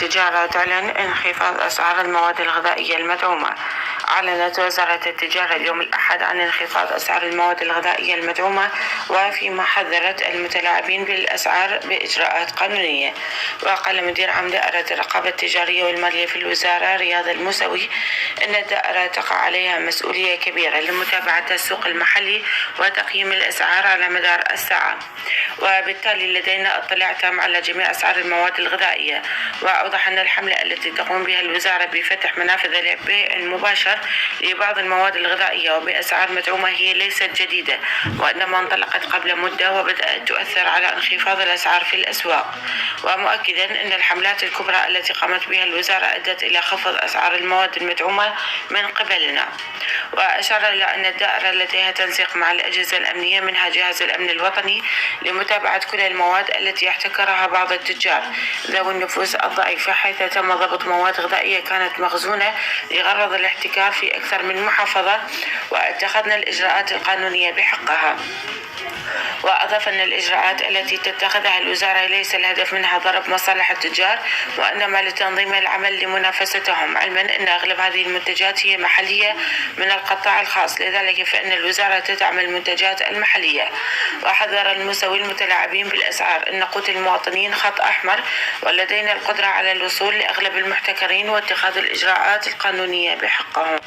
التجارة تعلن انخفاض أسعار المواد الغذائية المدعومة. أعلنت وزارة التجارة اليوم الأحد عن انخفاض أسعار المواد الغذائية المدعومة، وفيما حذرت المتلاعبين بالأسعار بإجراءات قانونية. وقال مدير عام دائرة الرقابة التجارية والمالية في الوزارة رياض الموسوي أن الدائرة تقع عليها مسؤولية كبيرة لمتابعة السوق المحلي وتقييم الأسعار على مدار الساعة، وبالتالي لدينا اطلاع تام على جميع أسعار المواد الغذائية. وأوضح أن الحملة التي تقوم بها الوزارة بفتح منافذ البيع المباشر لبعض المواد الغذائية وبأسعار مدعومة هي ليست جديدة، وإنما انطلقت قبل مدة وبدأت تؤثر على انخفاض الأسعار في الأسواق، ومؤكدا أن الحملات الكبرى التي قامت بها الوزارة أدت إلى خفض أسعار المواد المدعومة من قبلنا. وأشار إلى أن الدائرة لديها تنسيق مع الأجهزة الأمنية منها جهاز الأمن الوطني لمتابعة كل المواد التي يحتكرها بعض التجار ذوي النفوذ الضعيفة، حيث تم ضبط مواد غذائية كانت مخزونة لغرض الاحتكار في أكثر من محافظة، واتخذنا الإجراءات القانونية بحقها. وأضاف أن الإجراءات التي تتخذها الوزارة ليس الهدف منها ضرب مصالح التجار، وإنما لتنظيم العمل لمنافستهم، علما أن أغلب هذه المنتجات هي محلية من القطاع الخاص، لذلك فإن الوزارة تدعم المنتجات المحلية. وحذر المسوي المتلاعبين بالأسعار أن قوت المواطنين خط أحمر، ولدينا القدرة على الوصول لأغلب المحتكرين واتخاذ الإجراءات القانونية بحقهم.